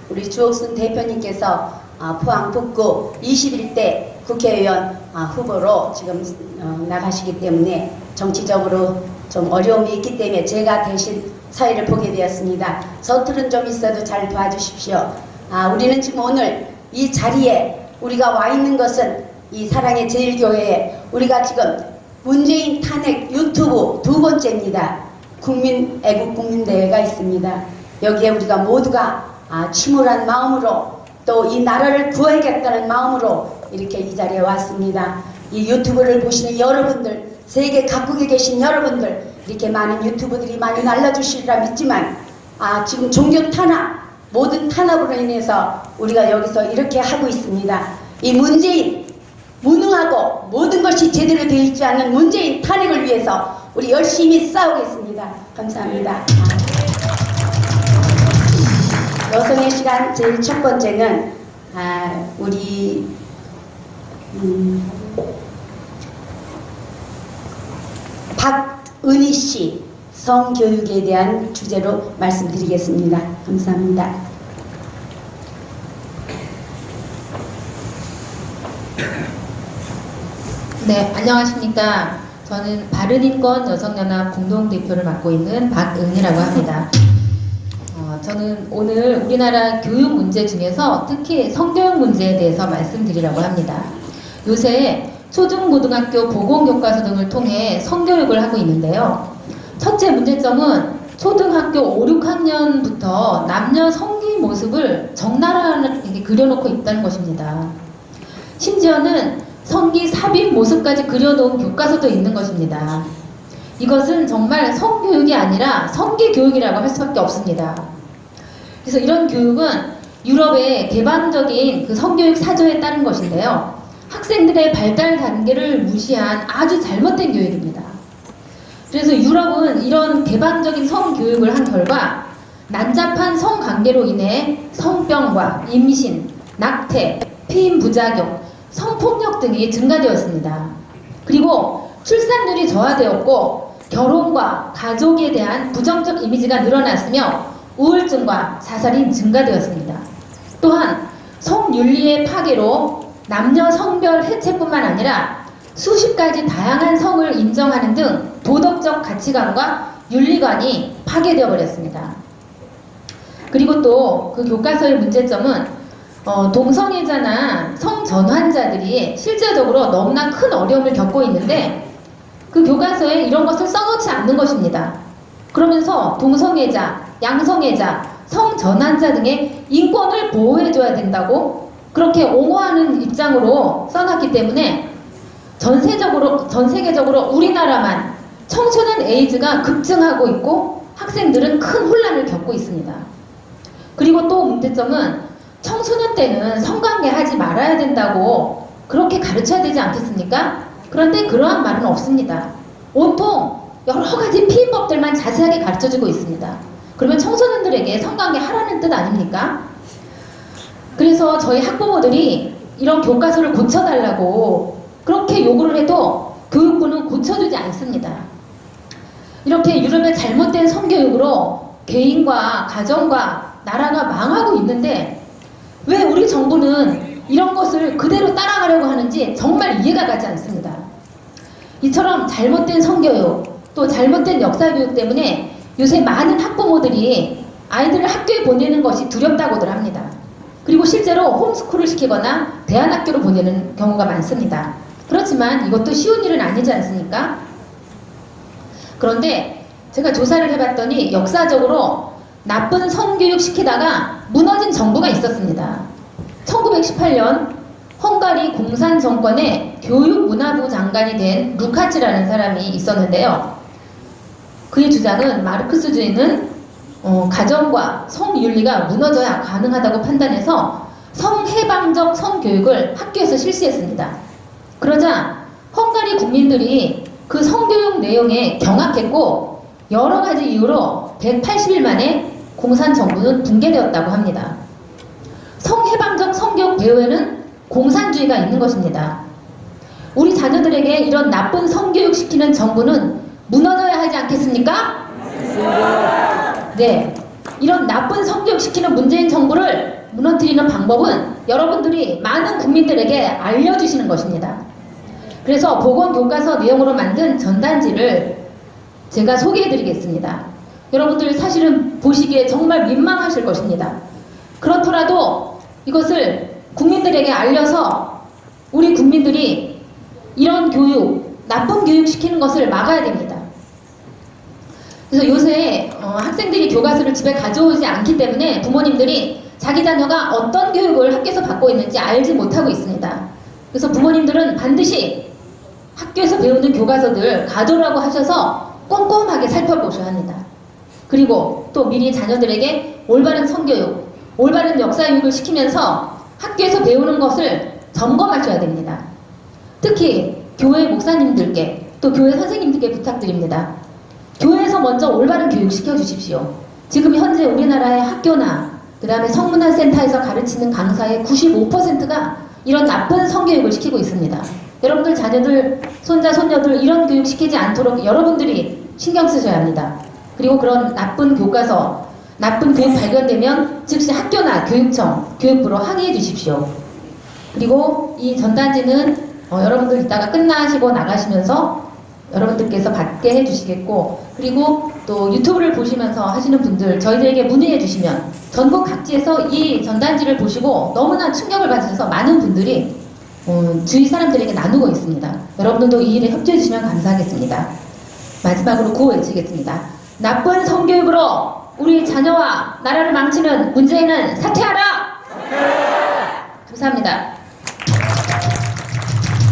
우리 주옥순 대표님께서 포항 북구 21대 국회의원 후보로 지금 나가시기 때문에 정치적으로 좀 어려움이 있기 때문에 제가 대신 사회를 보게 되었습니다. 서투른 좀 있어도 잘 도와주십시오. 우리는 지금 오늘 이 자리에 우리가 와 있는 것은 이 사랑의 제일교회에 우리가 지금 문재인 탄핵 유튜브 두 번째입니다. 애국국민대회가 있습니다. 여기에 우리가 모두가 침울한 마음으로 또 이 나라를 구해야겠다는 마음으로 이렇게 이 자리에 왔습니다. 이 유튜브를 보시는 여러분들, 세계 각국에 계신 여러분들, 이렇게 많은 유튜브들이 많이 날라주시리라 믿지만 지금 종교 탄압, 모든 탄압으로 인해서 우리가 여기서 이렇게 하고 있습니다. 이 문재인, 무능하고 모든 것이 제대로 되어 있지 않는 문재인 탄핵을 위해서 우리 열심히 싸우겠습니다. 감사합니다. 여성의 시간 제일 첫 번째는 우리 박은희 씨 성교육에 대한 주제로 말씀드리겠습니다. 감사합니다. 네, 안녕하십니까. 저는 바른인권 여성연합 공동대표를 맡고 있는 박은희라고 합니다. 저는 오늘 우리나라 교육 문제 중에서 특히 성교육 문제에 대해서 말씀드리려고 합니다. 요새 초중고등학교 보건교과서 등을 통해 성교육을 하고 있는데요. 첫째 문제점은 초등학교 5, 6학년부터 남녀 성기 모습을 적나라하게 그려놓고 있다는 것입니다. 심지어는 성기 삽입 모습까지 그려놓은 교과서도 있는 것입니다. 이것은 정말 성교육이 아니라 성기교육이라고 할 수밖에 없습니다. 그래서 이런 교육은 유럽의 개방적인 그 성교육 사조에 따른 것인데요. 학생들의 발달 단계를 무시한 아주 잘못된 교육입니다. 그래서 유럽은 이런 개방적인 성교육을 한 결과 난잡한 성관계로 인해 성병과 임신, 낙태, 피임 부작용, 성폭력 등이 증가되었습니다. 그리고 출산율이 저하되었고 결혼과 가족에 대한 부정적 이미지가 늘어났으며 우울증과 자살이 증가되었습니다. 또한 성윤리의 파괴로 남녀 성별 해체뿐만 아니라 수십 가지 다양한 성을 인정하는 등 도덕적 가치관과 윤리관이 파괴되어 버렸습니다. 그리고 또 그 교과서의 문제점은 동성애자나 성전환자들이 실제적으로 너무나 큰 어려움을 겪고 있는데 그 교과서에 이런 것을 써놓지 않는 것입니다. 그러면서 동성애자, 양성애자, 성전환자 등의 인권을 보호해줘야 된다고 그렇게 옹호하는 입장으로 써놨기 때문에 전 세계적으로 우리나라만 청소년 에이즈가 급증하고 있고 학생들은 큰 혼란을 겪고 있습니다. 그리고 또 문제점은 청소년 때는 성관계 하지 말아야 된다고 그렇게 가르쳐야 되지 않겠습니까? 그런데 그러한 말은 없습니다. 온통 여러 가지 피임법들만 자세하게 가르쳐주고 있습니다. 그러면 청소년들에게 성관계 하라는 뜻 아닙니까? 그래서 저희 학부모들이 이런 교과서를 고쳐달라고 그렇게 요구를 해도 교육부는 고쳐주지 않습니다. 이렇게 유럽의 잘못된 성교육으로 개인과 가정과 나라가 망하고 있는데 왜 우리 정부는 이런 것을 그대로 따라가려고 하는지 정말 이해가 가지 않습니다. 이처럼 잘못된 성교육 또 잘못된 역사교육 때문에 요새 많은 학부모들이 아이들을 학교에 보내는 것이 두렵다고들 합니다. 그리고 실제로 홈스쿨을 시키거나 대안학교로 보내는 경우가 많습니다. 그렇지만 이것도 쉬운 일은 아니지 않습니까? 그런데 제가 조사를 해봤더니 역사적으로 나쁜 성교육 시키다가 무너진 정부가 있었습니다. 1918년 헝가리 공산 정권의 교육문화부 장관이 된 루카치라는 사람이 있었는데요. 그의 주장은 마르크스주의는 가정과 성윤리가 무너져야 가능하다고 판단해서 성해방적 성교육을 학교에서 실시했습니다. 그러자 헝가리 국민들이 그 성교육 내용에 경악했고 여러 가지 이유로 180일 만에 공산정부는 붕괴되었다고 합니다. 성해방적 성교육 배후에는 공산주의가 있는 것입니다. 우리 자녀들에게 이런 나쁜 성교육 시키는 정부는 무너져야 하지 않겠습니까? 네, 이런 나쁜 성교육 시키는 문재인 정부를 드리는 방법은 여러분들이 많은 국민들에게 알려주시는 것입니다. 그래서 보건교과서 내용으로 만든 전단지를 제가 소개해드리겠습니다. 여러분들 사실은 보시기에 정말 민망하실 것입니다. 그렇더라도 이것을 국민들에게 알려서 우리 국민들이 이런 교육, 나쁜 교육 시키는 것을 막아야 됩니다. 그래서 요새 학생들이 교과서를 집에 가져오지 않기 때문에 부모님들이 자기 자녀가 어떤 교육을 학교에서 받고 있는지 알지 못하고 있습니다. 그래서 부모님들은 반드시 학교에서 배우는 교과서들 가져오라고 하셔서 꼼꼼하게 살펴보셔야 합니다. 그리고 또 미리 자녀들에게 올바른 성교육, 올바른 역사교육을 시키면서 학교에서 배우는 것을 점검하셔야 됩니다. 특히 교회 목사님들께 또 교회 선생님들께 부탁드립니다. 교회에서 먼저 올바른 교육 시켜주십시오. 지금 현재 우리나라의 학교나 그 다음에 성문화센터에서 가르치는 강사의 95%가 이런 나쁜 성교육을 시키고 있습니다. 여러분들 자녀들, 손자, 손녀들 이런 교육 시키지 않도록 여러분들이 신경 쓰셔야 합니다. 그리고 그런 나쁜 교과서, 나쁜 교육 발견되면 즉시 학교나 교육청, 교육부로 항의해 주십시오. 그리고 이 전단지는 여러분들 이따가 끝나시고 나가시면서 여러분들께서 받게 해주시겠고, 그리고 또 유튜브를 보시면서 하시는 분들 저희들에게 문의해 주시면 전국 각지에서 이 전단지를 보시고 너무나 충격을 받으셔서 많은 분들이 주위 사람들에게 나누고 있습니다. 여러분들도 이 일에 협조해 주시면 감사하겠습니다. 마지막으로 구호 외치겠습니다. 나쁜 성교육으로 우리 자녀와 나라를 망치는 문재인은 사퇴하라! 감사합니다.